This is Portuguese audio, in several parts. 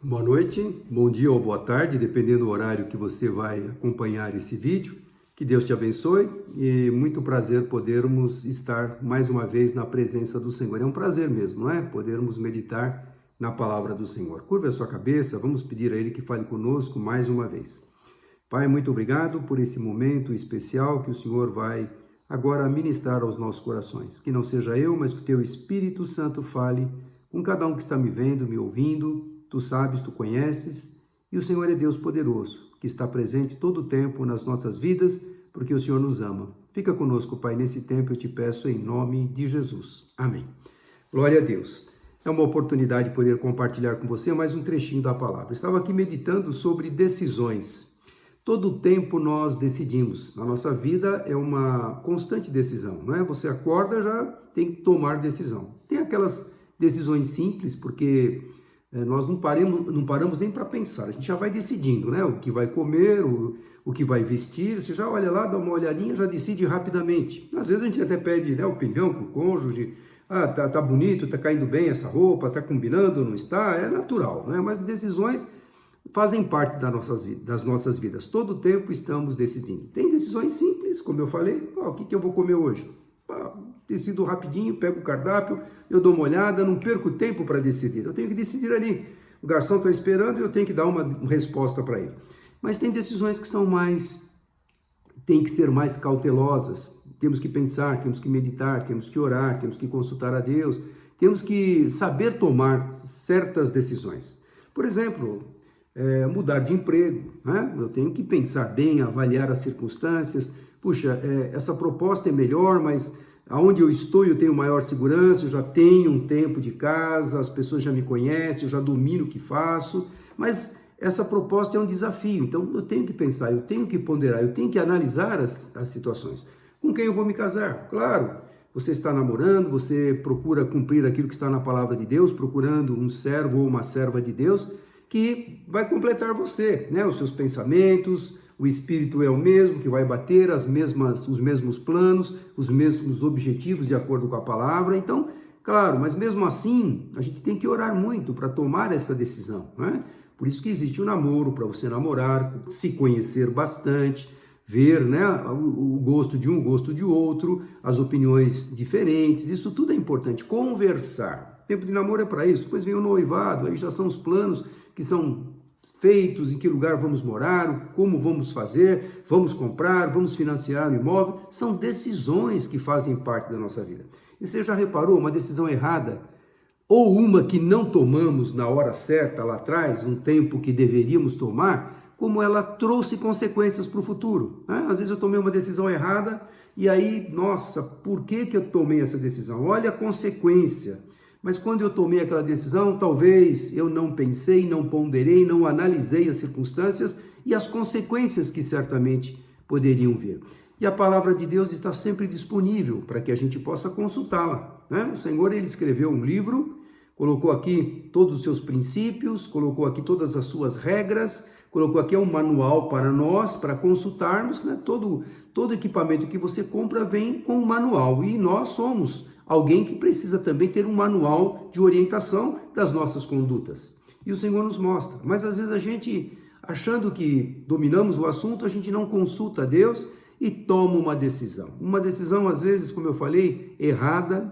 Boa noite, bom dia ou boa tarde, dependendo do horário que você vai acompanhar esse vídeo. Que Deus te abençoe e muito prazer podermos estar mais uma vez na presença do Senhor. É um prazer mesmo, não é? Podermos meditar na palavra do Senhor. Curva a sua cabeça, vamos pedir a Ele que fale conosco mais uma vez. Pai, muito obrigado por esse momento especial que o Senhor vai agora ministrar aos nossos corações. Que não seja eu, mas que o Teu Espírito Santo fale com cada um que está me vendo, me ouvindo. Tu sabes, Tu conheces, e o Senhor é Deus poderoso, que está presente todo o tempo nas nossas vidas, porque o Senhor nos ama. Fica conosco, Pai, nesse tempo, eu te peço em nome de Jesus. Amém. Glória a Deus. É uma oportunidade de poder compartilhar com você mais um trechinho da palavra. Estava aqui meditando sobre decisões. Todo o tempo nós decidimos. Na nossa vida é uma constante decisão, não é? Você acorda, já tem que tomar decisão. Tem aquelas decisões simples, porque nós não paramos nem para pensar, a gente já vai decidindo, né? O que vai comer, o que vai vestir, você já olha lá, dá uma olhadinha, já decide rapidamente. Às vezes a gente até pede, né, opinião para o cônjuge, tá bonito, tá caindo bem essa roupa, tá combinando ou não está, é natural, né? Mas decisões fazem parte das nossas vidas, todo o tempo estamos decidindo. Tem decisões simples, como eu falei, o que eu vou comer hoje? Decido rapidinho, pego o cardápio, eu dou uma olhada, não perco tempo para decidir. Eu tenho que decidir ali. O garçom está esperando e eu tenho que dar uma resposta para ele. Mas tem decisões que tem que ser mais cautelosas. Temos que pensar, temos que meditar, temos que orar, temos que consultar a Deus. Temos que saber tomar certas decisões. Por exemplo, mudar de emprego, né? Eu tenho que pensar bem, avaliar as circunstâncias. Puxa, essa proposta é melhor, mas aonde eu estou eu tenho maior segurança, eu já tenho um tempo de casa, as pessoas já me conhecem, eu já domino o que faço, mas essa proposta é um desafio, então eu tenho que pensar, eu tenho que ponderar, eu tenho que analisar as situações. Com quem eu vou me casar? Claro, você está namorando, você procura cumprir aquilo que está na palavra de Deus, procurando um servo ou uma serva de Deus que vai completar você, né? Os seus pensamentos. O Espírito é o mesmo, que vai bater os mesmos planos, os mesmos objetivos de acordo com a palavra. Então, claro, mas mesmo assim, a gente tem que orar muito para tomar essa decisão, né? Por isso que existe o namoro, para você namorar, se conhecer bastante, ver, né, o gosto de um, o gosto de outro, as opiniões diferentes, isso tudo é importante. Conversar. O tempo de namoro é para isso. Depois vem o noivado, aí já são os planos que são feitos, em que lugar vamos morar, como vamos fazer, vamos comprar, vamos financiar o imóvel, são decisões que fazem parte da nossa vida. E você já reparou uma decisão errada, ou uma que não tomamos na hora certa lá atrás, um tempo que deveríamos tomar, como ela trouxe consequências para o futuro, né? Às vezes eu tomei uma decisão errada e aí, nossa, por que eu tomei essa decisão? Olha a consequência. Mas quando eu tomei aquela decisão, talvez eu não pensei, não ponderei, não analisei as circunstâncias e as consequências que certamente poderiam vir. E a palavra de Deus está sempre disponível para que a gente possa consultá-la, né? O Senhor, Ele escreveu um livro, colocou aqui todos os seus princípios, colocou aqui todas as suas regras, colocou aqui um manual para nós, para consultarmos, né? Todo equipamento que você compra vem com um manual e nós somos alguém que precisa também ter um manual de orientação das nossas condutas. E o Senhor nos mostra. Mas às vezes a gente, achando que dominamos o assunto, a gente não consulta a Deus e toma uma decisão. Uma decisão, às vezes, como eu falei, errada,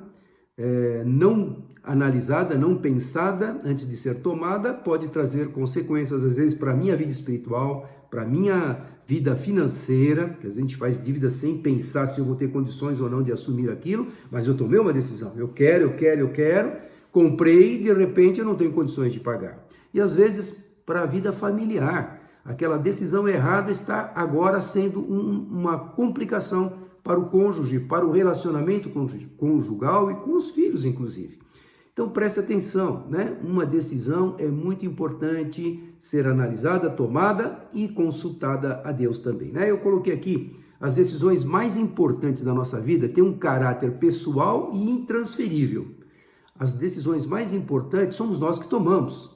não analisada, não pensada antes de ser tomada, pode trazer consequências, às vezes, para a minha vida espiritual, para a minha vida financeira, que a gente faz dívida sem pensar se eu vou ter condições ou não de assumir aquilo, mas eu tomei uma decisão, eu quero, comprei e de repente eu não tenho condições de pagar. E às vezes para a vida familiar, aquela decisão errada está agora sendo uma complicação para o cônjuge, para o relacionamento conjugal e com os filhos inclusive. Então preste atenção, né? Uma decisão é muito importante ser analisada, tomada e consultada a Deus também, né? Eu coloquei aqui as decisões mais importantes da nossa vida têm um caráter pessoal e intransferível. As decisões mais importantes somos nós que tomamos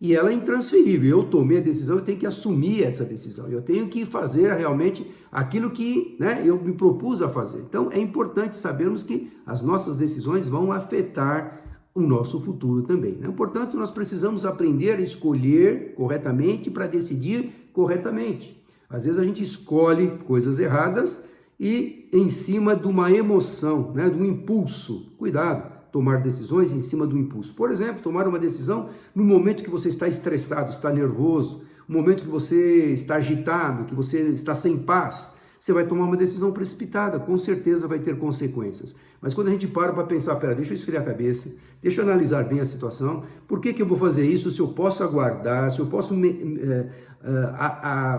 e ela é intransferível. Eu tomei a decisão, eu tenho que assumir essa decisão, eu tenho que fazer realmente aquilo que, né, eu me propus a fazer. Então é importante sabermos que as nossas decisões vão afetar o nosso futuro também, né? Portanto, nós precisamos aprender a escolher corretamente para decidir corretamente. Às vezes a gente escolhe coisas erradas e em cima de uma emoção, né, de um impulso. Cuidado, tomar decisões em cima do impulso. Por exemplo, tomar uma decisão no momento que você está estressado, está nervoso, no momento que você está agitado, que você está sem paz. Você vai tomar uma decisão precipitada, com certeza vai ter consequências. Mas quando a gente para pensar, deixa eu esfriar a cabeça, deixa eu analisar bem a situação, por que eu vou fazer isso se eu posso aguardar, se eu posso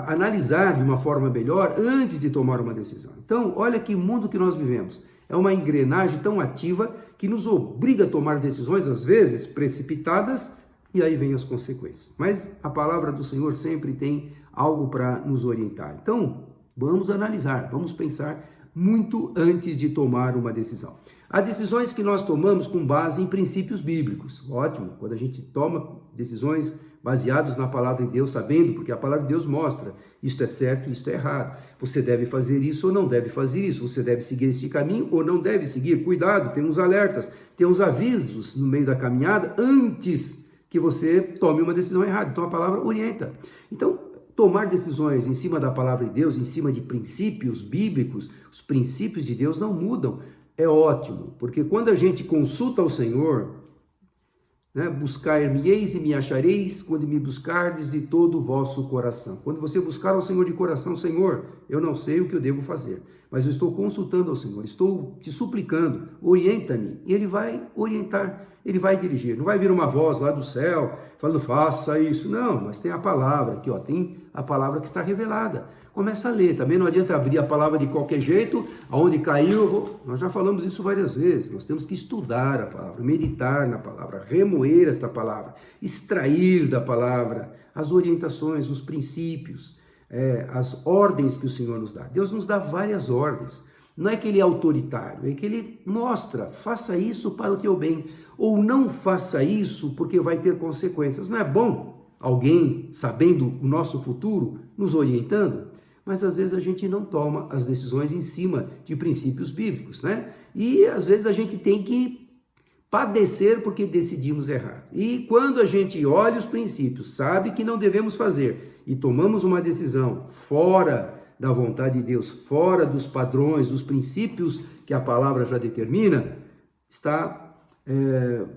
analisar de uma forma melhor antes de tomar uma decisão. Então, olha que mundo que nós vivemos. É uma engrenagem tão ativa que nos obriga a tomar decisões, às vezes, precipitadas, e aí vem as consequências. Mas a palavra do Senhor sempre tem algo para nos orientar. Então, vamos analisar, vamos pensar muito antes de tomar uma decisão. Há decisões que nós tomamos com base em princípios bíblicos. Ótimo, quando a gente toma decisões baseadas na palavra de Deus, sabendo, porque a palavra de Deus mostra, isto é certo, isto é errado. Você deve fazer isso ou não deve fazer isso. Você deve seguir este caminho ou não deve seguir. Cuidado, tem uns alertas, tem uns avisos no meio da caminhada antes que você tome uma decisão errada. Então a palavra orienta. Então, tomar decisões em cima da palavra de Deus, em cima de princípios bíblicos, os princípios de Deus não mudam. É ótimo, porque quando a gente consulta ao Senhor, né, buscar-me-eis e me achareis quando me buscardes de todo o vosso coração. Quando você buscar ao Senhor de coração, Senhor, eu não sei o que eu devo fazer, mas eu estou consultando ao Senhor, estou te suplicando, orienta-me, e Ele vai orientar, Ele vai dirigir. Não vai vir uma voz lá do céu falando, faça isso. Não, mas tem a palavra aqui, ó, tem a palavra que está revelada. Começa a ler, também não adianta abrir a palavra de qualquer jeito, aonde caiu, nós já falamos isso várias vezes, nós temos que estudar a palavra, meditar na palavra, remoer esta palavra, extrair da palavra as orientações, os princípios, as ordens que o Senhor nos dá. Deus nos dá várias ordens, não é que Ele é autoritário, é que Ele mostra, faça isso para o teu bem, ou não faça isso porque vai ter consequências. Não é bom alguém, sabendo o nosso futuro, nos orientando? Mas às vezes a gente não toma as decisões em cima de princípios bíblicos, né? E às vezes a gente tem que padecer porque decidimos errado. E quando a gente olha os princípios, sabe que não devemos fazer e tomamos uma decisão fora da vontade de Deus, fora dos padrões, dos princípios que a palavra já determina,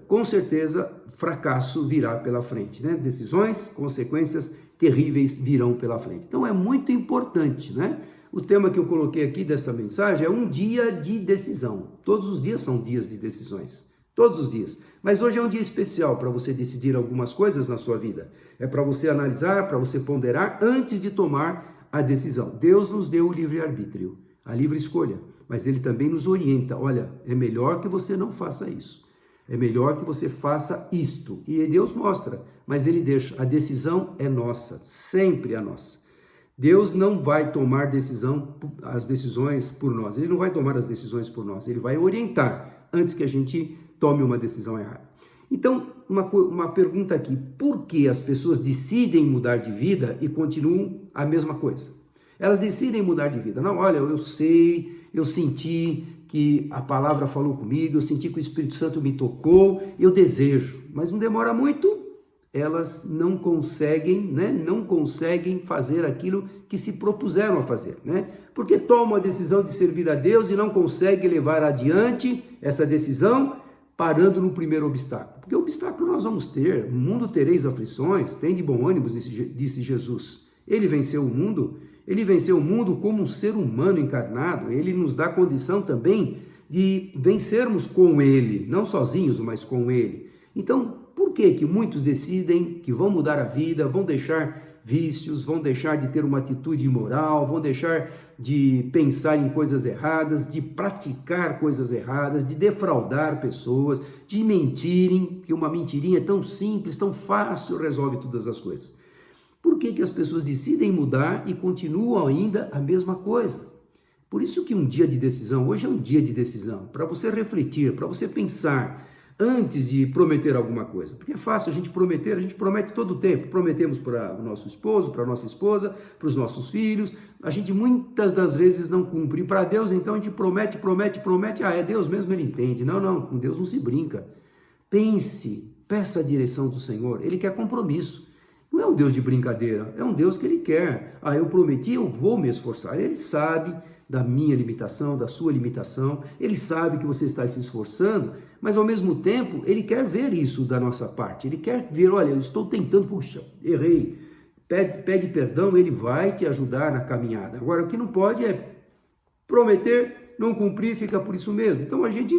com certeza fracasso virá pela frente, né? Decisões, consequências terríveis virão pela frente. Então é muito importante, né? O tema que eu coloquei aqui dessa mensagem é um dia de decisão. Todos os dias são dias de decisões, todos os dias. Mas hoje é um dia especial para você decidir algumas coisas na sua vida. É para você analisar, para você ponderar antes de tomar a decisão. Deus nos deu o livre-arbítrio, a livre escolha, mas Ele também nos orienta. Olha, é melhor que você não faça isso. É melhor que você faça isto. E Deus mostra, mas Ele deixa. A decisão é nossa, sempre é nossa. Deus não vai tomar as decisões por nós. Ele não vai tomar as decisões por nós. Ele vai orientar antes que a gente tome uma decisão errada. Então, uma pergunta aqui. Por que as pessoas decidem mudar de vida e continuam a mesma coisa? Elas decidem mudar de vida. Não, olha, eu sei, eu senti que a palavra falou comigo, eu senti que o Espírito Santo me tocou, eu desejo. Mas não demora muito, elas não conseguem, né? Não conseguem fazer aquilo que se propuseram a fazer, né? Porque tomam a decisão de servir a Deus e não conseguem levar adiante essa decisão, parando no primeiro obstáculo. Porque obstáculo nós vamos ter, no mundo tereis aflições, tem de bom ânimo, disse Jesus. Ele venceu o mundo. Ele venceu o mundo como um ser humano encarnado. Ele nos dá condição também de vencermos com Ele, não sozinhos, mas com Ele. Então, por que muitos decidem que vão mudar a vida, vão deixar vícios, vão deixar de ter uma atitude imoral, vão deixar de pensar em coisas erradas, de praticar coisas erradas, de defraudar pessoas, de mentirem, que uma mentirinha tão simples, tão fácil, resolve todas as coisas. Por que as pessoas decidem mudar e continuam ainda a mesma coisa? Por isso que um dia de decisão, hoje é um dia de decisão, para você refletir, para você pensar antes de prometer alguma coisa. Porque é fácil a gente prometer, a gente promete todo o tempo. Prometemos para o nosso esposo, para a nossa esposa, para os nossos filhos. A gente muitas das vezes não cumpre. E para Deus, então, a gente promete. É Deus mesmo, Ele entende. Não, com Deus não se brinca. pense, peça a direção do Senhor. Ele quer compromisso. Não é um Deus de brincadeira, é um Deus que Ele quer. Eu prometi, eu vou me esforçar. Ele sabe da minha limitação, da sua limitação. Ele sabe que você está se esforçando, mas ao mesmo tempo, Ele quer ver isso da nossa parte. Ele quer ver, olha, eu estou tentando, puxa, errei. Pede perdão, Ele vai te ajudar na caminhada. Agora, o que não pode é prometer, não cumprir, fica por isso mesmo. Então, a gente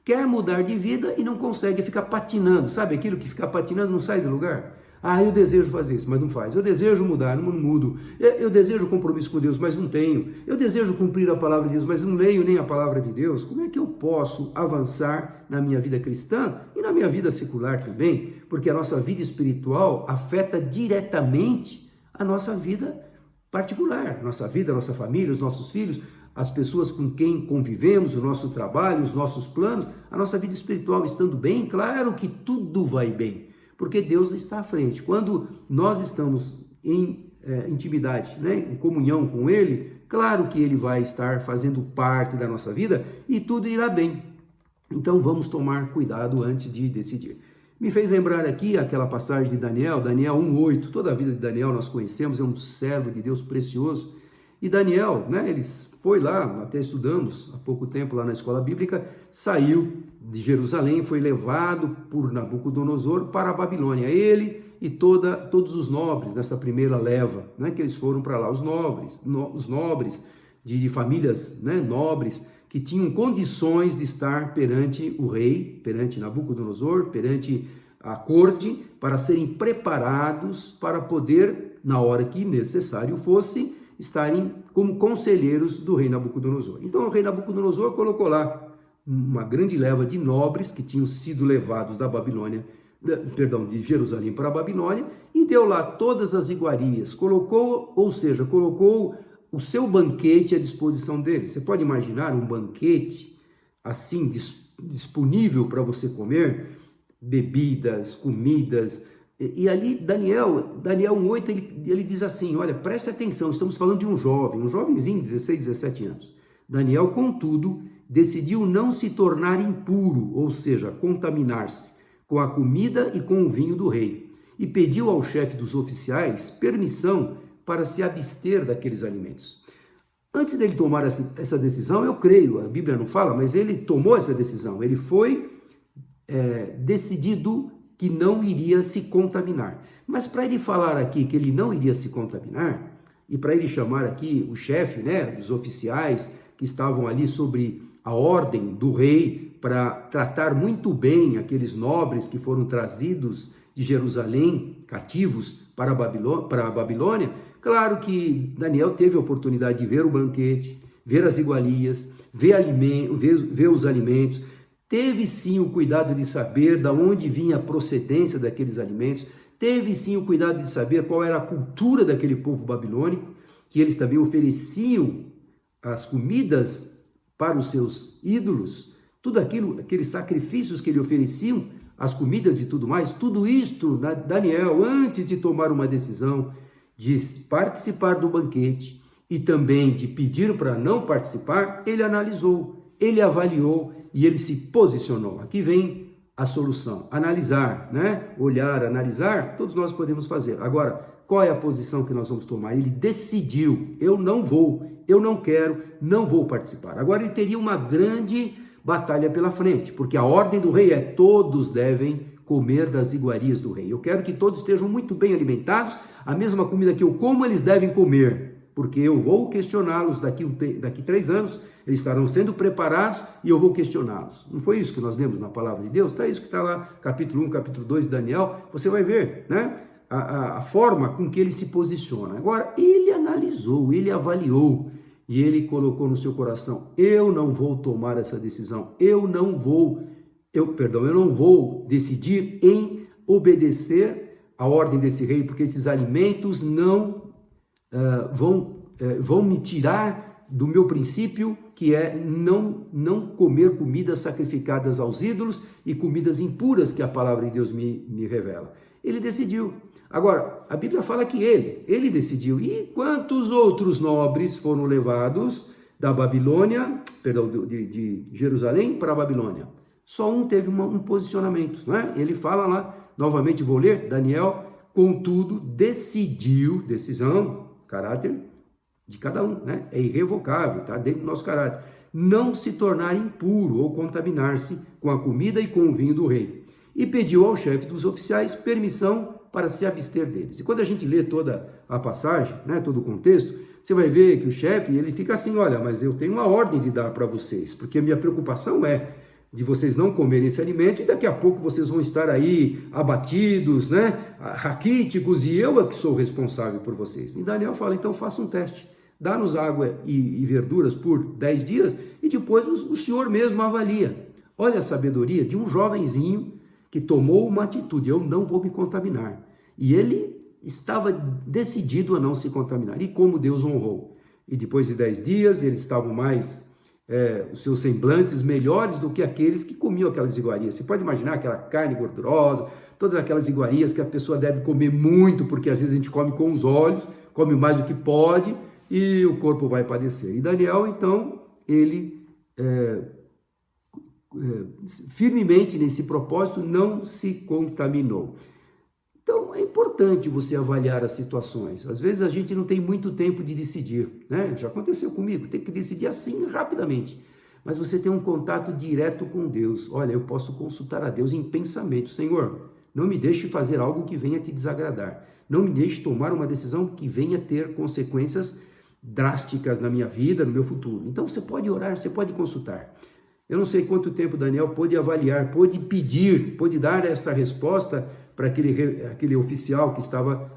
quer mudar de vida e não consegue, ficar patinando. Sabe aquilo que fica patinando, não sai do lugar? Eu desejo fazer isso, mas não faz. Eu desejo mudar, não mudo. Eu desejo compromisso com Deus, mas não tenho. Eu desejo cumprir a palavra de Deus, mas não leio nem a palavra de Deus. Como é que eu posso avançar na minha vida cristã e na minha vida secular também? Porque a nossa vida espiritual afeta diretamente a nossa vida particular. Nossa vida, a nossa família, os nossos filhos, as pessoas com quem convivemos, o nosso trabalho, os nossos planos. A nossa vida espiritual estando bem, claro que tudo vai bem. Porque Deus está à frente. Quando nós estamos em intimidade, em comunhão com Ele, claro que Ele vai estar fazendo parte da nossa vida e tudo irá bem. Então vamos tomar cuidado antes de decidir. Me fez lembrar aqui aquela passagem de Daniel 1:8. Toda a vida de Daniel nós conhecemos, é um servo de Deus precioso. E Daniel, ele foi lá, até estudamos há pouco tempo lá na escola bíblica, saiu de Jerusalém, foi levado por Nabucodonosor para a Babilônia. Ele e todos os nobres dessa primeira leva, que eles foram para lá, os nobres de famílias nobres, que tinham condições de estar perante o rei, perante Nabucodonosor, perante a corte, para serem preparados para poder, na hora que necessário fosse, estarem como conselheiros do rei Nabucodonosor. Então o rei Nabucodonosor colocou lá uma grande leva de nobres que tinham sido levados de Jerusalém para a Babilônia, e deu lá todas as iguarias, colocou o seu banquete à disposição deles. Você pode imaginar um banquete assim, disponível para você comer, bebidas, comidas. E ali, Daniel 1:8, ele diz assim, olha, preste atenção, estamos falando de um jovenzinho de 16, 17 anos. Daniel, contudo, decidiu não se tornar impuro, ou seja, contaminar-se com a comida e com o vinho do rei, e pediu ao chefe dos oficiais permissão para se abster daqueles alimentos. Antes dele tomar essa decisão, eu creio, a Bíblia não fala, mas ele tomou essa decisão, ele foi decidido que não iria se contaminar. Mas para ele falar aqui que ele não iria se contaminar, e para ele chamar aqui o chefe, dos oficiais que estavam ali sobre a ordem do rei, para tratar muito bem aqueles nobres que foram trazidos de Jerusalém, cativos para a Babilônia, claro que Daniel teve a oportunidade de ver o banquete, ver as iguarias, ver os alimentos, teve sim o cuidado de saber de onde vinha a procedência daqueles alimentos, teve sim o cuidado de saber qual era a cultura daquele povo babilônico, que eles também ofereciam as comidas para os seus ídolos, tudo aquilo, aqueles sacrifícios que eles ofereciam, as comidas e tudo mais, tudo isto, Daniel, antes de tomar uma decisão de participar do banquete e também de pedir para não participar, ele analisou, ele avaliou e ele se posicionou. Aqui vem a solução, analisar, olhar, analisar, todos nós podemos fazer. Agora, qual é a posição que nós vamos tomar? Ele decidiu, eu não vou, eu não quero, não vou participar. Agora ele teria uma grande batalha pela frente, porque a ordem do rei é todos devem comer das iguarias do rei. Eu quero que todos estejam muito bem alimentados, a mesma comida que eu como eles devem comer, porque eu vou questioná-los daqui 3 anos, eles estarão sendo preparados e eu vou questioná-los. Não foi isso que nós lemos na palavra de Deus? Está isso que está lá, capítulo 1, capítulo 2 de Daniel, você vai ver, a forma com que ele se posiciona. Agora, ele analisou, ele avaliou e ele colocou no seu coração, eu não vou tomar essa decisão, eu não vou decidir em obedecer a ordem desse rei, porque esses alimentos não vão me tirar do meu princípio, que é não comer comidas sacrificadas aos ídolos e comidas impuras que a palavra de Deus me revela. Ele decidiu. Agora, a Bíblia fala que ele decidiu. E quantos outros nobres foram levados da Babilônia, de Jerusalém para a Babilônia? Só um teve um posicionamento, né? Ele fala lá, novamente vou ler, Daniel, contudo, decisão, caráter de cada um, né? É irrevogável, está dentro do nosso caráter. Não se tornar impuro ou contaminar-se com a comida e com o vinho do rei. E pediu ao chefe dos oficiais permissão para se abster deles. E quando a gente lê toda a passagem, né, todo o contexto, você vai ver que o chefe, ele fica assim, olha, mas eu tenho uma ordem de dar para vocês, porque a minha preocupação é de vocês não comerem esse alimento e daqui a pouco vocês vão estar aí abatidos, né, raquíticos, e eu é que sou responsável por vocês. E Daniel fala, então faça um teste, dá-nos água e verduras por 10 dias e depois o senhor mesmo avalia. Olha a sabedoria de um jovenzinho que tomou uma atitude, eu não vou me contaminar. E ele estava decidido a não se contaminar. E como Deus honrou. E depois de 10 dias, eles estavam mais, os seus semblantes melhores do que aqueles que comiam aquelas iguarias. Você pode imaginar aquela carne gordurosa, todas aquelas iguarias que a pessoa deve comer muito, porque às vezes a gente come com os olhos, come mais do que pode, e o corpo vai padecer. E Daniel, então, ele firmemente nesse propósito não se contaminou. Então é importante você avaliar as situações. Às vezes a gente não tem muito tempo de decidir, né? Já aconteceu comigo, tem que decidir assim rapidamente. Mas você tem um contato direto com Deus. Olha, eu posso consultar a Deus em pensamento. Senhor, não me deixe fazer algo que venha te desagradar. Não me deixe tomar uma decisão que venha ter consequências drásticas na minha vida, no meu futuro. Então você pode orar, você pode consultar. Eu não sei quanto tempo Daniel pôde avaliar, pôde pedir, pôde dar essa resposta para aquele oficial que estava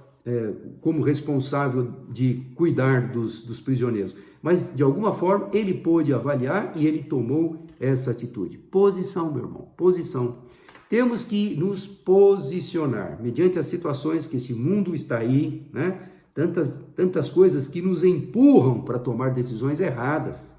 como responsável de cuidar dos prisioneiros. Mas, de alguma forma, ele pôde avaliar e ele tomou essa atitude. Posição, meu irmão, posição. Temos que nos posicionar mediante as situações que esse mundo está aí, né? Tantas coisas que nos empurram para tomar decisões erradas.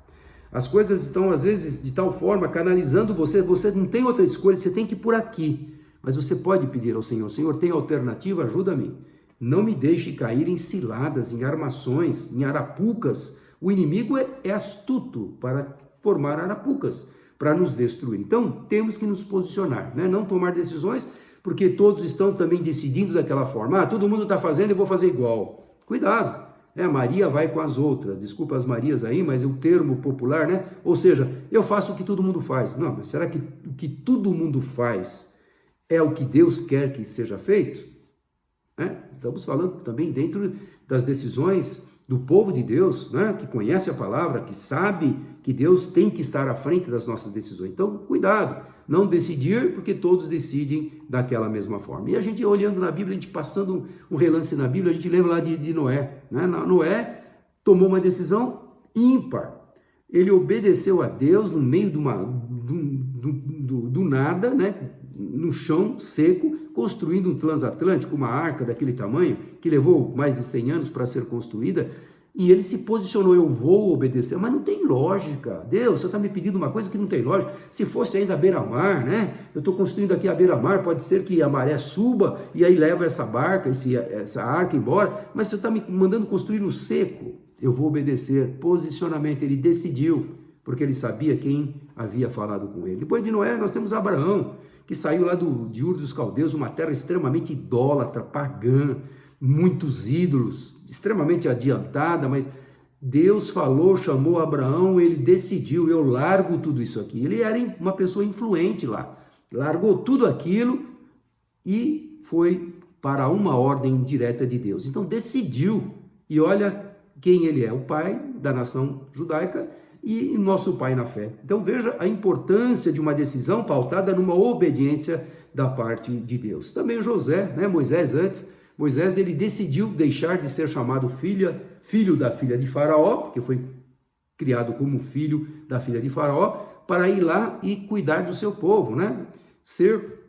As coisas estão, às vezes, de tal forma, canalizando você não tem outra escolha, você tem que ir por aqui. Mas você pode pedir ao Senhor, Senhor, tem alternativa? Ajuda-me. Não me deixe cair em ciladas, em armações, em arapucas. O inimigo é astuto para formar arapucas, para nos destruir. Então, temos que nos posicionar, né? Não tomar decisões, porque todos estão também decidindo daquela forma. Todo mundo está fazendo, eu vou fazer igual. Cuidado. Maria vai com as outras, desculpa as Marias aí, mas é o termo popular, né? Ou seja, eu faço o que todo mundo faz. Não, mas será que o que todo mundo faz é o que Deus quer que seja feito? Estamos falando também dentro das decisões do povo de Deus, né? Que conhece a palavra, que sabe que Deus tem que estar à frente das nossas decisões. Então, cuidado, não decidir porque todos decidem daquela mesma forma. E a gente olhando na Bíblia, a gente passando um relance na Bíblia, a gente lembra lá de Noé, né? Noé tomou uma decisão ímpar. Ele obedeceu a Deus no meio do nada, né? No chão seco, construindo um transatlântico, uma arca daquele tamanho, que levou mais de 100 anos para ser construída, e ele se posicionou, eu vou obedecer, mas não tem lógica. Deus, você está me pedindo uma coisa que não tem lógica. Se fosse ainda a beira-mar, né? Eu estou construindo aqui a beira-mar, pode ser que a maré suba e aí leva essa barca, essa arca embora, mas você está me mandando construir no seco. Eu vou obedecer. Posicionamento, ele decidiu, porque ele sabia quem havia falado com ele. Depois de Noé, nós temos Abraão, que saiu lá de Ur dos Caldeus, uma terra extremamente idólatra, pagã, muitos ídolos, extremamente adiantada, mas Deus falou, chamou Abraão, ele decidiu, eu largo tudo isso aqui. Ele era uma pessoa influente lá, largou tudo aquilo e foi para uma ordem direta de Deus. Então decidiu, e olha quem ele é, o pai da nação judaica, e nosso pai na fé. Então veja a importância de uma decisão pautada numa obediência da parte de Deus. Também José, né? Moisés ele decidiu deixar de ser chamado filho da filha de Faraó, porque foi criado como filho da filha de Faraó, para ir lá e cuidar do seu povo, né? Ser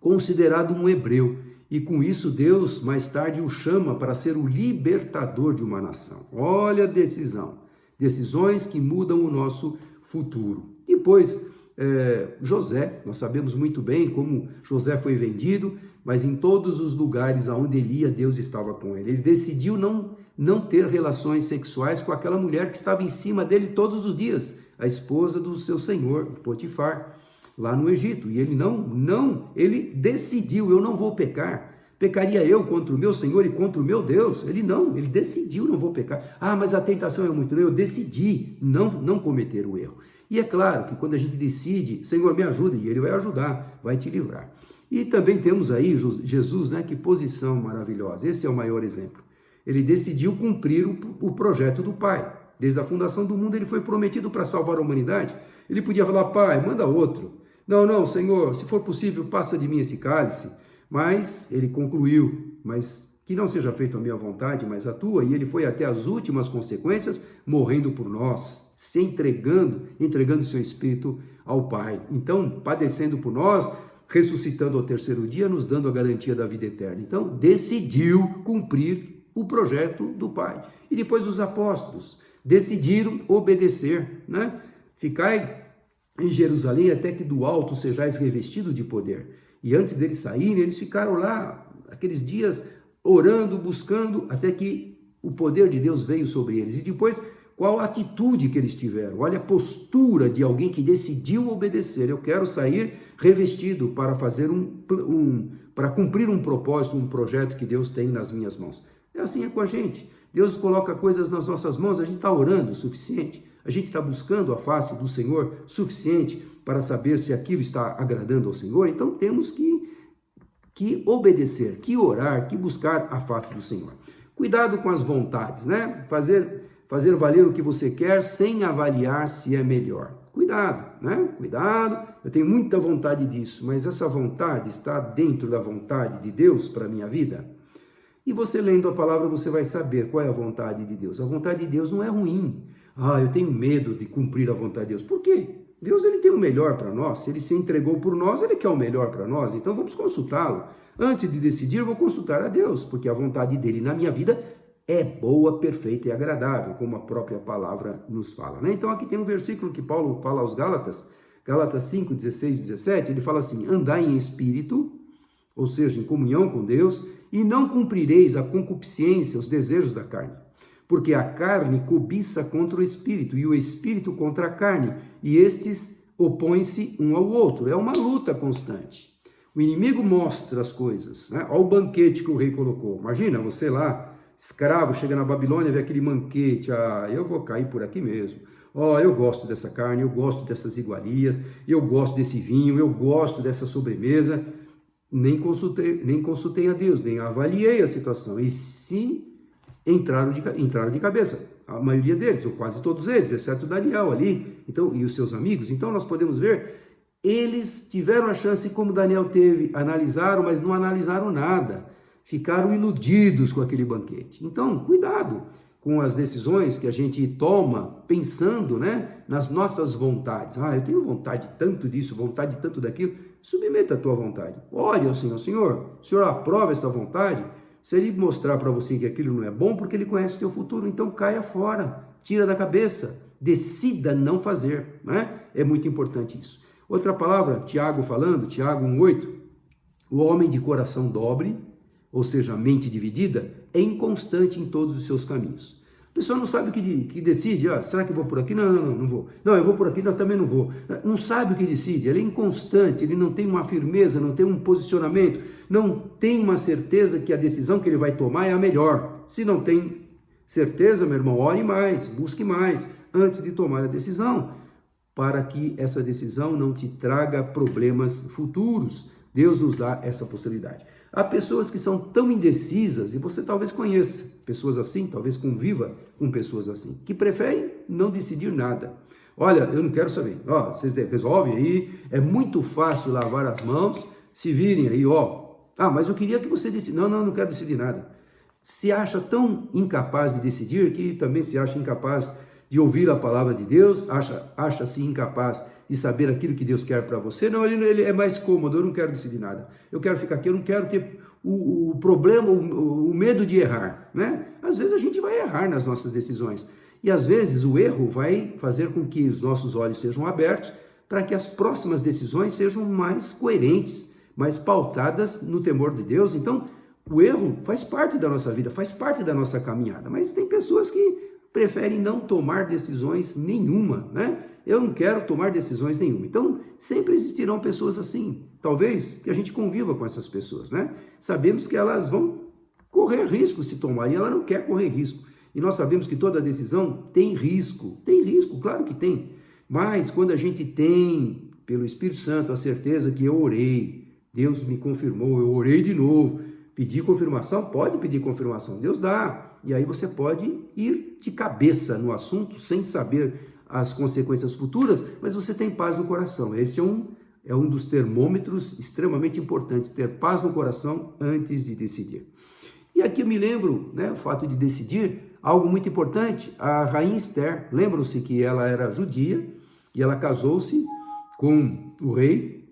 considerado um hebreu. E com isso Deus mais tarde o chama para ser o libertador de uma nação. Olha a decisão. Decisões que mudam o nosso futuro. Depois, José, nós sabemos muito bem como José foi vendido, mas em todos os lugares aonde ele ia, Deus estava com ele. Ele decidiu não ter relações sexuais com aquela mulher que estava em cima dele todos os dias, a esposa do seu senhor, Potifar. lá no Egito. E ele ele decidiu, eu não vou pecar. Pecaria eu contra o meu Senhor e contra o meu Deus? Ele decidiu, não vou pecar. Ah, mas a tentação é muito. Eu decidi não cometer o erro. E é claro que quando a gente decide, Senhor, me ajuda, e Ele vai ajudar, vai te livrar. E também temos aí Jesus, né? Que posição maravilhosa. Esse é o maior exemplo. Ele decidiu cumprir o projeto do Pai. Desde a fundação do mundo ele foi prometido para salvar a humanidade. Ele podia falar, Pai, manda outro. Não, Senhor, se for possível, passa de mim esse cálice. Mas ele concluiu, mas que não seja feita a minha vontade, mas a tua. E ele foi até as últimas consequências, morrendo por nós, se entregando seu Espírito ao Pai. Então, padecendo por nós, ressuscitando ao terceiro dia, nos dando a garantia da vida eterna. Então, decidiu cumprir o projeto do Pai. E depois os apóstolos decidiram obedecer, né? Ficai em Jerusalém até que do alto sejais revestido de poder. E antes deles saírem, eles ficaram lá, aqueles dias, orando, buscando, até que o poder de Deus veio sobre eles. E depois, qual a atitude que eles tiveram? Olha a postura de alguém que decidiu obedecer. Eu quero sair revestido para fazer para cumprir um propósito, um projeto que Deus tem nas minhas mãos. Assim é com a gente. Deus coloca coisas nas nossas mãos, a gente está orando o suficiente, a gente está buscando a face do Senhor suficiente para saber se aquilo está agradando ao Senhor. Então temos que obedecer, que orar, que buscar a face do Senhor. Cuidado com as vontades, né? Fazer valer o que você quer sem avaliar se é melhor. Cuidado, né? Cuidado, eu tenho muita vontade disso, mas essa vontade está dentro da vontade de Deus para a minha vida? E você lendo a palavra, você vai saber qual é a vontade de Deus. A vontade de Deus não é ruim. Eu tenho medo de cumprir a vontade de Deus. Por quê? Deus ele tem o melhor para nós. Se ele se entregou por nós, ele quer o melhor para nós. Então vamos consultá-lo. Antes de decidir, eu vou consultar a Deus, porque a vontade dele na minha vida é boa, perfeita e agradável, como a própria palavra nos fala, né? Então aqui tem um versículo que Paulo fala aos Gálatas, Gálatas 5, 16 e 17, ele fala assim, andai em espírito, ou seja, em comunhão com Deus, e não cumprireis a concupiscência, os desejos da carne. Porque a carne cobiça contra o espírito, e o espírito contra a carne, e estes opõem-se um ao outro. É uma luta constante. O inimigo mostra as coisas, né? Olha o banquete que o rei colocou. Imagina, você lá, escravo, chega na Babilônia, vê aquele banquete, eu vou cair por aqui mesmo. Eu gosto dessa carne, eu gosto dessas iguarias, eu gosto desse vinho, eu gosto dessa sobremesa. Nem consultei a Deus, nem avaliei a situação. E sim, entraram de cabeça. A maioria deles, ou quase todos eles, exceto Daniel ali, então, e os seus amigos. Então nós podemos ver, eles tiveram a chance, como Daniel teve, analisaram, mas não analisaram nada. Ficaram iludidos com aquele banquete. Então, cuidado com as decisões que a gente toma pensando, né, nas nossas vontades. Eu tenho vontade tanto disso, vontade tanto daquilo. Submeta a tua vontade. Ore ao Senhor. Senhor, o Senhor aprova essa vontade? Se Ele mostrar para você que aquilo não é bom, porque Ele conhece o teu futuro, então caia fora, tira da cabeça, decida não fazer, né? É muito importante isso. Outra palavra, Tiago falando, Tiago 1,8, o homem de coração dobre, ou seja, a mente dividida, é inconstante em todos os seus caminhos. A pessoa não sabe o que decide. Será que eu vou por aqui? Não vou. Não, eu vou por aqui, não, também não vou. Não sabe o que decide, ele é inconstante, ele não tem uma firmeza, não tem um posicionamento, não tem uma certeza que a decisão que ele vai tomar é a melhor. Se não tem certeza, meu irmão, ore mais, busque mais, antes de tomar a decisão, para que essa decisão não te traga problemas futuros. Deus nos dá essa possibilidade. Há pessoas que são tão indecisas, e você talvez conheça pessoas assim, talvez conviva com pessoas assim, que preferem não decidir nada. Olha, eu não quero saber. Vocês resolvem aí, é muito fácil lavar as mãos, se virem aí, mas eu queria que você decidisse. Não quero decidir nada. Se acha tão incapaz de decidir que também se acha incapaz de ouvir a palavra de Deus, acha-se incapaz de saber aquilo que Deus quer para você. Não, ele é mais cômodo, eu não quero decidir nada. Eu quero ficar aqui, eu não quero ter o problema, o medo de errar, né? Às vezes a gente vai errar nas nossas decisões. E às vezes o erro vai fazer com que os nossos olhos sejam abertos para que as próximas decisões sejam mais coerentes, mais pautadas no temor de Deus. Então, o erro faz parte da nossa vida, faz parte da nossa caminhada. Mas tem pessoas que preferem não tomar decisões nenhuma, né? Eu não quero tomar decisões nenhuma. Então, sempre existirão pessoas assim. Talvez que a gente conviva com essas pessoas, né? Sabemos que elas vão correr risco se tomar, e ela não quer correr risco. E nós sabemos que toda decisão tem risco, claro que tem. Mas quando a gente tem, pelo Espírito Santo, a certeza que eu orei, Deus me confirmou, eu orei de novo, pedi confirmação, pode pedir confirmação, Deus dá. E aí você pode ir de cabeça no assunto, sem saber as consequências futuras, mas você tem paz no coração. Esse é um dos termômetros extremamente importantes, ter paz no coração antes de decidir. E aqui eu me lembro, né, o fato de decidir, algo muito importante, a rainha Esther, lembram-se que ela era judia, e ela casou-se com o rei,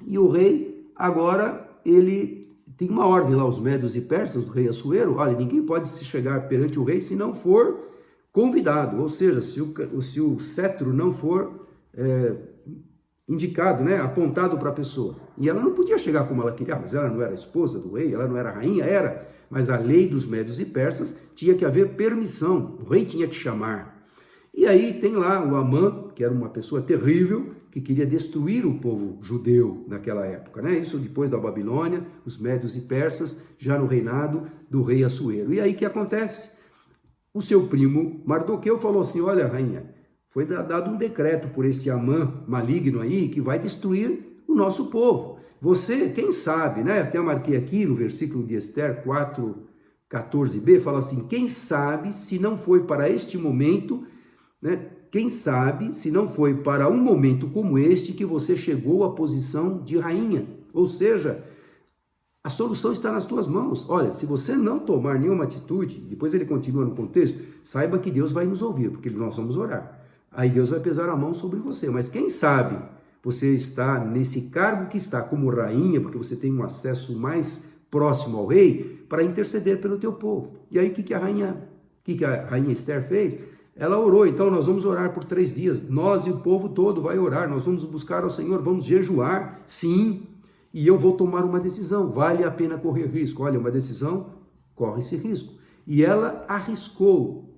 e o rei agora, ele tem uma ordem lá, os medos e persas, o rei Assuero, olha, ninguém pode se chegar perante o rei se não for convidado, ou seja, se o cetro não for indicado, né, apontado para a pessoa. E ela não podia chegar como ela queria, mas ela não era esposa do rei, ela não era rainha, era, mas a lei dos medos e persas tinha que haver permissão, o rei tinha que chamar. E aí tem lá o Amã, que era uma pessoa terrível, que queria destruir o povo judeu naquela época, né? Isso depois da Babilônia, os médios e persas, já no reinado do rei Assuero. E aí o que acontece? O seu primo Mardoqueu falou assim, olha, rainha, foi dado um decreto por esse Amã maligno aí, que vai destruir o nosso povo. Você, quem sabe, né? Até eu marquei aqui no versículo de Esther 4:14b, fala assim, quem sabe se não foi para este momento, né? Quem sabe se não foi para um momento como este que você chegou à posição de rainha. Ou seja, a solução está nas tuas mãos. Olha, se você não tomar nenhuma atitude, depois ele continua no contexto, saiba que Deus vai nos ouvir, porque nós vamos orar. Aí Deus vai pesar a mão sobre você. Mas quem sabe você está nesse cargo que está como rainha, porque você tem um acesso mais próximo ao rei, para interceder pelo teu povo. E aí o que a rainha Esther fez? Ela orou, então nós vamos orar por 3 dias, nós e o povo todo vai orar, nós vamos buscar ao Senhor, vamos jejuar, sim, e eu vou tomar uma decisão, vale a pena correr risco, olha, uma decisão, corre esse risco. E ela arriscou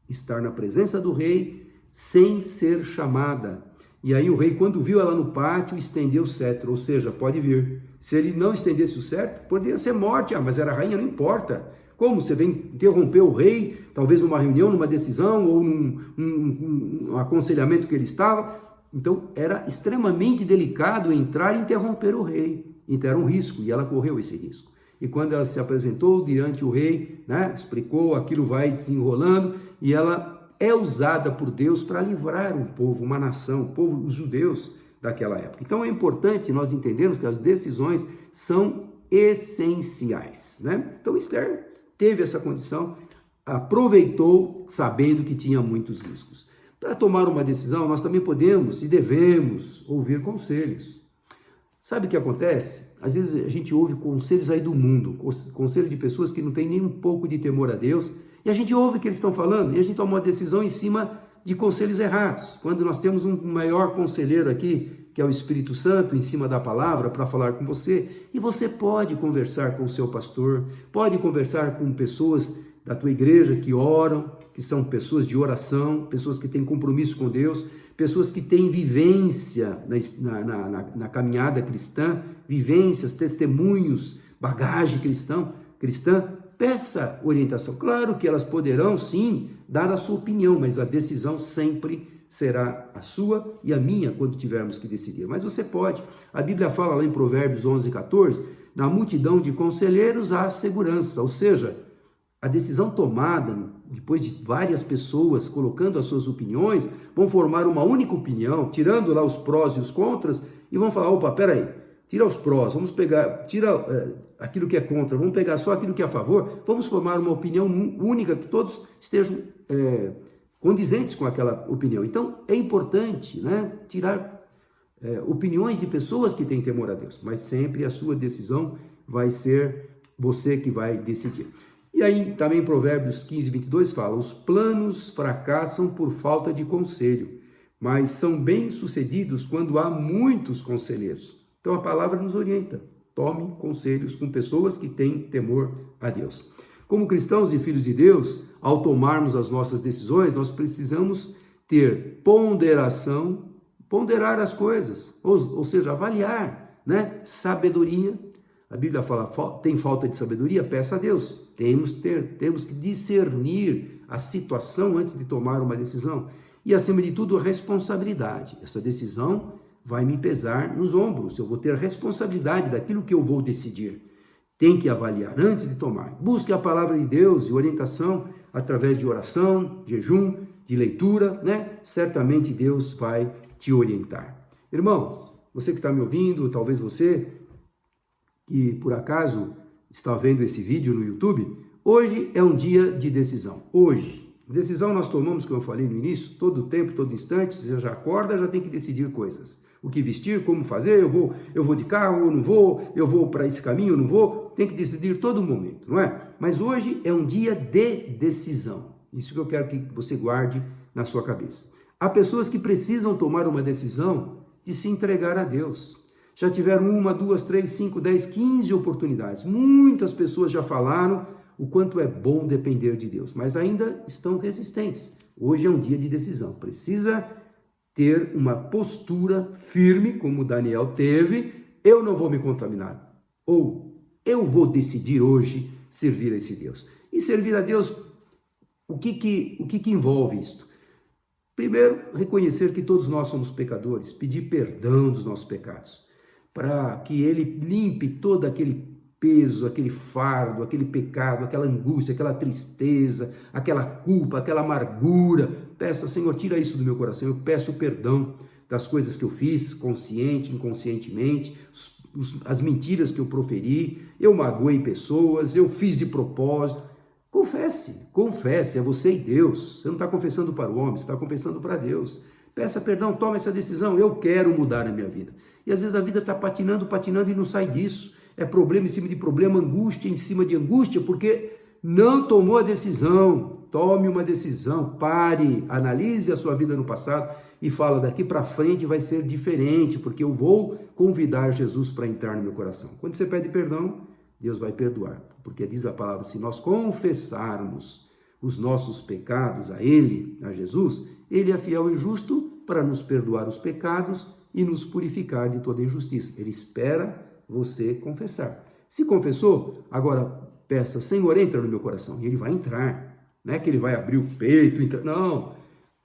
estar na presença do rei sem ser chamada. E aí o rei, quando viu ela no pátio, estendeu o cetro, ou seja, pode vir. Se ele não estendesse o cetro, poderia ser morte, mas era rainha, não importa. Como? Você vem interromper o rei, talvez numa reunião, numa decisão, ou num aconselhamento que ele estava. Então, era extremamente delicado entrar e interromper o rei. Então, era um risco, e ela correu esse risco. E quando ela se apresentou diante o rei, né, explicou, aquilo vai desenrolando, e ela é usada por Deus para livrar um povo, uma nação, os judeus daquela época. Então, é importante nós entendermos que as decisões são essenciais, né? Então, Esther teve essa condição, aproveitou sabendo que tinha muitos riscos. Para tomar uma decisão, nós também podemos e devemos ouvir conselhos. Sabe o que acontece? Às vezes a gente ouve conselhos aí do mundo, conselhos de pessoas que não têm nem um pouco de temor a Deus, e a gente ouve o que eles estão falando, e a gente toma uma decisão em cima de conselhos errados. Quando nós temos um maior conselheiro aqui, que é o Espírito Santo, em cima da palavra, para falar com você, e você pode conversar com o seu pastor, pode conversar com pessoas da tua igreja que oram, que são pessoas de oração, pessoas que têm compromisso com Deus, pessoas que têm vivência na caminhada cristã, vivências, testemunhos, bagagem cristã, peça orientação. Claro que elas poderão, sim, dar a sua opinião, mas a decisão sempre será a sua e a minha quando tivermos que decidir. Mas você pode. A Bíblia fala lá em Provérbios 11:14, na multidão de conselheiros há segurança, ou seja, a decisão tomada depois de várias pessoas colocando as suas opiniões, vão formar uma única opinião, tirando lá os prós e os contras, e vão falar, opa, peraí, tira os prós, vamos pegar, tira aquilo que é contra, vamos pegar só aquilo que é a favor, vamos formar uma opinião única, que todos estejam condizentes com aquela opinião. Então, é importante, né, tirar opiniões de pessoas que têm temor a Deus, mas sempre a sua decisão vai ser você que vai decidir. E aí também Provérbios 15:22 fala, os planos fracassam por falta de conselho, mas são bem-sucedidos quando há muitos conselheiros. Então a palavra nos orienta, tome conselhos com pessoas que têm temor a Deus. Como cristãos e filhos de Deus, ao tomarmos as nossas decisões, nós precisamos ter ponderação, ponderar as coisas, ou seja, avaliar, né? Sabedoria. A Bíblia fala, tem falta de sabedoria? Peça a Deus. Temos que discernir a situação antes de tomar uma decisão. E, acima de tudo, a responsabilidade. Essa decisão vai me pesar nos ombros. Eu vou ter a responsabilidade daquilo que eu vou decidir. Tem que avaliar antes de tomar. Busque a palavra de Deus e orientação através de oração, jejum, de leitura, né? Certamente Deus vai te orientar. Irmão, você que está me ouvindo, talvez você que por acaso está vendo esse vídeo no YouTube, hoje é um dia de decisão. Hoje. Decisão nós tomamos, como eu falei no início, todo tempo, todo instante, você já acorda, já tem que decidir coisas. O que vestir, como fazer, eu vou de carro, eu não vou, eu vou para esse caminho, eu não vou, tem que decidir todo momento, não é? Mas hoje é um dia de decisão. Isso que eu quero que você guarde na sua cabeça. Há pessoas que precisam tomar uma decisão de se entregar a Deus. Já tiveram 1, 2, 3, 5, 10, 15 oportunidades. Muitas pessoas já falaram o quanto é bom depender de Deus, mas ainda estão resistentes. Hoje é um dia de decisão. Precisa ter uma postura firme, como Daniel teve. Eu não vou me contaminar. Ou eu vou decidir hoje servir a esse Deus. E servir a Deus, o que envolve isto? Primeiro, reconhecer que todos nós somos pecadores, pedir perdão dos nossos pecados, para que Ele limpe todo aquele peso, aquele fardo, aquele pecado, aquela angústia, aquela tristeza, aquela culpa, aquela amargura. Peça, Senhor, tira isso do meu coração. Eu peço perdão das coisas que eu fiz, consciente, inconscientemente, as mentiras que eu proferi, eu magoei pessoas, eu fiz de propósito. Confesse, é você e Deus. Você não está confessando para o homem, você está confessando para Deus. Peça perdão, toma essa decisão, eu quero mudar a minha vida. E às vezes a vida está patinando e não sai disso. É problema em cima de problema, angústia em cima de angústia, porque não tomou a decisão. Tome uma decisão, pare, analise a sua vida no passado e fala, daqui para frente vai ser diferente, porque eu vou convidar Jesus para entrar no meu coração. Quando você pede perdão, Deus vai perdoar, porque diz a palavra, se nós confessarmos os nossos pecados a Ele, a Jesus, Ele é fiel e justo para nos perdoar os pecados e nos purificar de toda injustiça. Ele espera você confessar. Se confessou, agora peça, Senhor, entra no meu coração. E Ele vai entrar. Não é que Ele vai abrir o peito, não.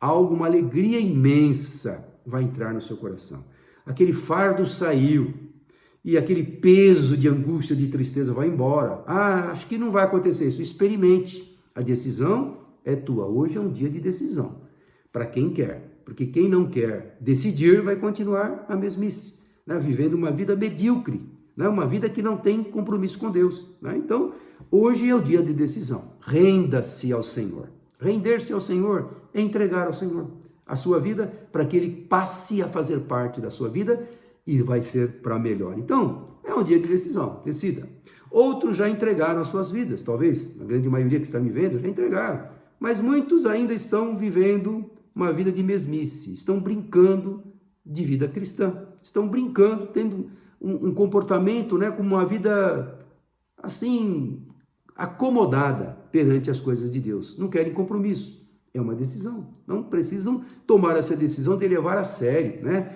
Uma alegria imensa vai entrar no seu coração. Aquele fardo saiu e aquele peso de angústia, de tristeza vai embora. Acho que não vai acontecer isso. Experimente. A decisão é tua. Hoje é um dia de decisão. Para quem quer. Porque quem não quer decidir vai continuar na mesmice, né? Vivendo uma vida medíocre, né? Uma vida que não tem compromisso com Deus, né? Então, hoje é o dia de decisão. Renda-se ao Senhor. Render-se ao Senhor é entregar ao Senhor a sua vida para que Ele passe a fazer parte da sua vida e vai ser para melhor. Então, é um dia de decisão. Decida. Outros já entregaram as suas vidas, talvez, a grande maioria que está me vendo já entregaram, mas muitos ainda estão vivendo uma vida de mesmice, estão brincando de vida cristã, estão brincando, tendo um comportamento, né, como uma vida assim, acomodada perante as coisas de Deus. Não querem compromisso, é uma decisão, não precisam tomar essa decisão de levar a sério, né?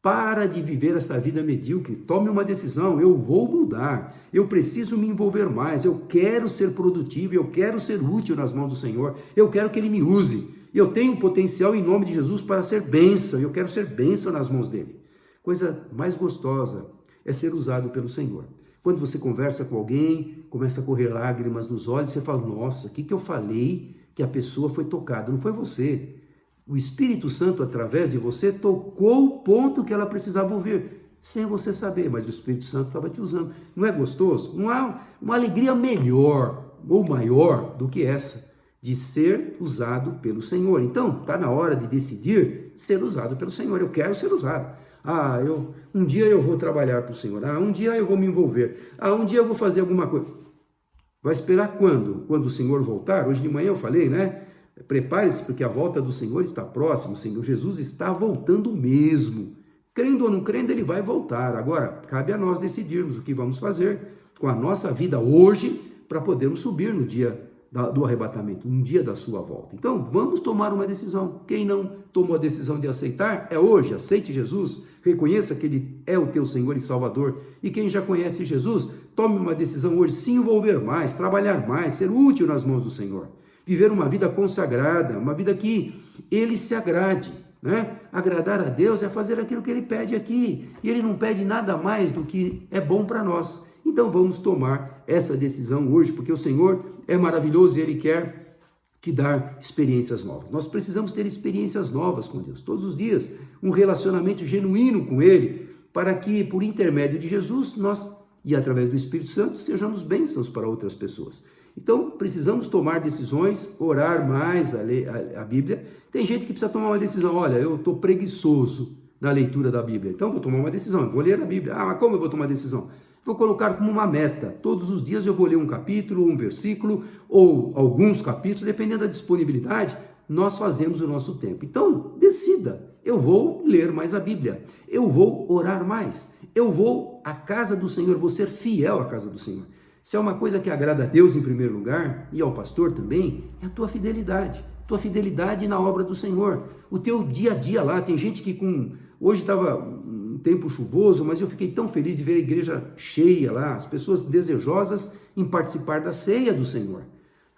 Para de viver essa vida medíocre, tome uma decisão, eu vou mudar, eu preciso me envolver mais, eu quero ser produtivo, eu quero ser útil nas mãos do Senhor, eu quero que Ele me use. Eu tenho potencial em nome de Jesus para ser bênção, eu quero ser bênção nas mãos dele. Coisa mais gostosa é ser usado pelo Senhor. Quando você conversa com alguém, começa a correr lágrimas nos olhos, você fala, nossa, o que eu falei que a pessoa foi tocada? Não foi você. O Espírito Santo, através de você, tocou o ponto que ela precisava ouvir, sem você saber, mas o Espírito Santo estava te usando. Não é gostoso? Não há uma alegria melhor ou maior do que essa, de ser usado pelo Senhor. Então, está na hora de decidir ser usado pelo Senhor. Eu quero ser usado. Um dia eu vou trabalhar para o Senhor. Um dia eu vou me envolver. Um dia eu vou fazer alguma coisa. Vai esperar quando? Quando o Senhor voltar? Hoje de manhã eu falei, né? Prepare-se, porque a volta do Senhor está próxima. O Senhor Jesus está voltando mesmo. Crendo ou não crendo, Ele vai voltar. Agora, cabe a nós decidirmos o que vamos fazer com a nossa vida hoje para podermos subir no dia do arrebatamento, um dia da sua volta. Então, vamos tomar uma decisão. Quem não tomou a decisão de aceitar? É hoje, aceite Jesus, reconheça que Ele é o teu Senhor e Salvador. E quem já conhece Jesus, tome uma decisão hoje, se envolver mais, trabalhar mais, ser útil nas mãos do Senhor. Viver uma vida consagrada, uma vida que Ele se agrade, né? Agradar a Deus é fazer aquilo que Ele pede aqui. E Ele não pede nada mais do que é bom para nós. Então vamos tomar essa decisão hoje, porque o Senhor é maravilhoso e Ele quer te dar experiências novas. Nós precisamos ter experiências novas com Deus, todos os dias, um relacionamento genuíno com Ele, para que, por intermédio de Jesus, nós, e através do Espírito Santo, sejamos bênçãos para outras pessoas. Então, precisamos tomar decisões, orar mais, a Bíblia. Tem gente que precisa tomar uma decisão, olha, eu estou preguiçoso na leitura da Bíblia, então vou tomar uma decisão, vou ler a Bíblia. Ah, mas como eu vou tomar decisão? Vou colocar como uma meta. Todos os dias eu vou ler um capítulo, um versículo, ou alguns capítulos, dependendo da disponibilidade, nós fazemos o nosso tempo. Então, decida. Eu vou ler mais a Bíblia. Eu vou orar mais. Eu vou à casa do Senhor, vou ser fiel à casa do Senhor. Se é uma coisa que agrada a Deus em primeiro lugar, e ao pastor também, é a tua fidelidade. Tua fidelidade na obra do Senhor. O teu dia a dia lá, tem gente que hoje estava um tempo chuvoso, mas eu fiquei tão feliz de ver a igreja cheia lá, as pessoas desejosas em participar da ceia do Senhor.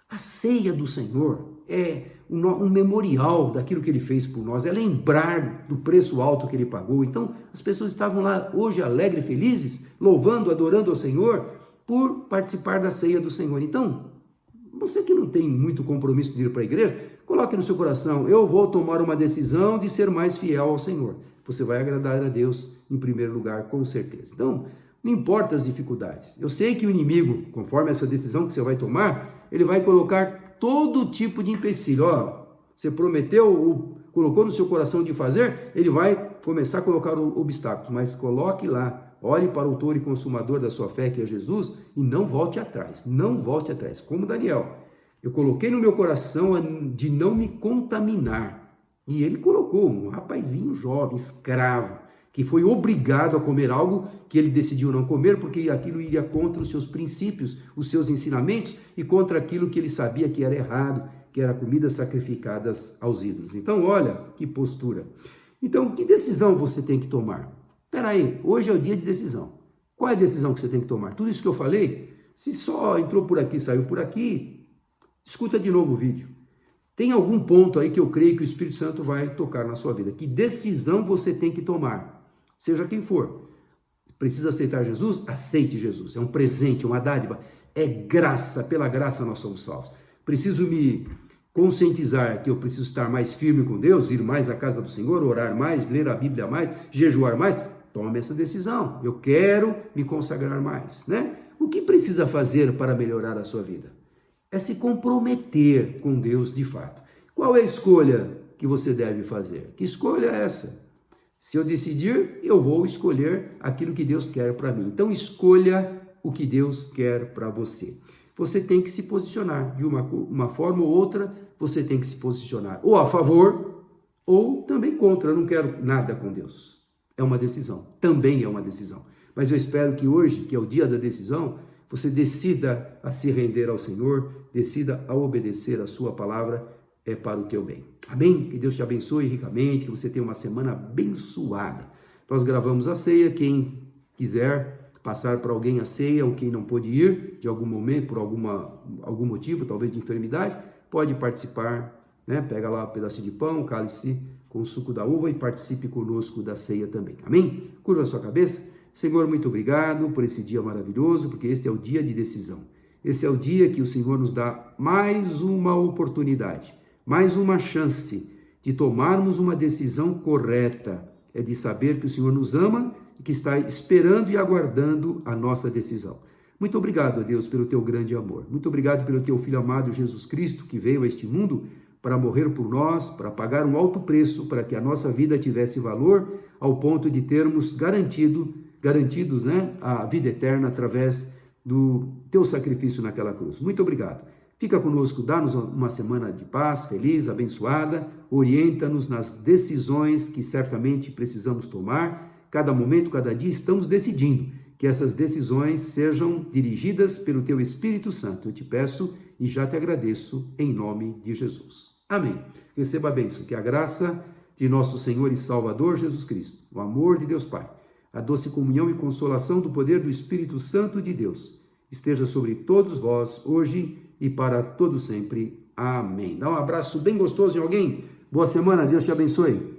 A ceia do Senhor é um memorial daquilo que Ele fez por nós, é lembrar do preço alto que Ele pagou. Então, as pessoas estavam lá hoje alegres, felizes, louvando, adorando ao Senhor, por participar da ceia do Senhor. Então, você que não tem muito compromisso de ir para a igreja, coloque no seu coração, eu vou tomar uma decisão de ser mais fiel ao Senhor. Você vai agradar a Deus em primeiro lugar, com certeza. Então, não importa as dificuldades. Eu sei que o inimigo, conforme essa decisão que você vai tomar, ele vai colocar todo tipo de empecilho. Ó, você prometeu, colocou no seu coração de fazer, ele vai começar a colocar obstáculos, mas coloque lá. Olhe para o autor e consumador da sua fé, que é Jesus, e não volte atrás. Não volte atrás. Como Daniel, eu coloquei no meu coração de não me contaminar. E ele colocou um rapazinho jovem, escravo, que foi obrigado a comer algo que ele decidiu não comer, porque aquilo iria contra os seus princípios, os seus ensinamentos, e contra aquilo que ele sabia que era errado, que era comidas sacrificadas aos ídolos. Então, olha que postura. Então, que decisão você tem que tomar? Espera aí, hoje é o dia de decisão. Qual é a decisão que você tem que tomar? Tudo isso que eu falei, se só entrou por aqui, saiu por aqui, escuta de novo o vídeo. Tem algum ponto aí que eu creio que o Espírito Santo vai tocar na sua vida. Que decisão você tem que tomar? Seja quem for. Precisa aceitar Jesus? Aceite Jesus. É um presente, uma dádiva. É graça, pela graça nós somos salvos. Preciso me conscientizar que eu preciso estar mais firme com Deus, ir mais à casa do Senhor, orar mais, ler a Bíblia mais, jejuar mais. Tome essa decisão. Eu quero me consagrar mais, né? O que precisa fazer para melhorar a sua vida? É se comprometer com Deus de fato. Qual é a escolha que você deve fazer? Que escolha é essa? Se eu decidir, eu vou escolher aquilo que Deus quer para mim. Então, escolha o que Deus quer para você. Você tem que se posicionar de uma forma ou outra, você tem que se posicionar ou a favor ou também contra. Eu não quero nada com Deus. É uma decisão, também é uma decisão. Mas eu espero que hoje, que é o dia da decisão, você decida a se render ao Senhor, decida a obedecer a sua palavra, é para o teu bem. Amém? Que Deus te abençoe ricamente, que você tenha uma semana abençoada. Nós gravamos a ceia, quem quiser passar para alguém a ceia, ou quem não pôde ir de algum momento, por algum motivo, talvez de enfermidade, pode participar, né? Pega lá um pedacinho de pão, cálice com o suco da uva e participe conosco da ceia também. Amém? Curva a sua cabeça. Senhor, muito obrigado por esse dia maravilhoso, porque este é o dia de decisão. Esse é o dia que o Senhor nos dá mais uma oportunidade, mais uma chance de tomarmos uma decisão correta. É de saber que o Senhor nos ama e que está esperando e aguardando a nossa decisão. Muito obrigado, Deus, pelo teu grande amor. Muito obrigado pelo teu Filho amado Jesus Cristo, que veio a este mundo para morrer por nós, para pagar um alto preço, para que a nossa vida tivesse valor, ao ponto de termos garantidos, né, a vida eterna através do teu sacrifício naquela cruz. Muito obrigado. Fica conosco, dá-nos uma semana de paz, feliz, abençoada, orienta-nos nas decisões que certamente precisamos tomar. Cada momento, cada dia, estamos decidindo que essas decisões sejam dirigidas pelo teu Espírito Santo. Eu te peço e já te agradeço em nome de Jesus. Amém. Receba a bênção, que a graça de nosso Senhor e Salvador Jesus Cristo, o amor de Deus Pai, a doce comunhão e consolação do poder do Espírito Santo de Deus, esteja sobre todos vós, hoje e para todo sempre. Amém. Dá um abraço bem gostoso em alguém. Boa semana, Deus te abençoe.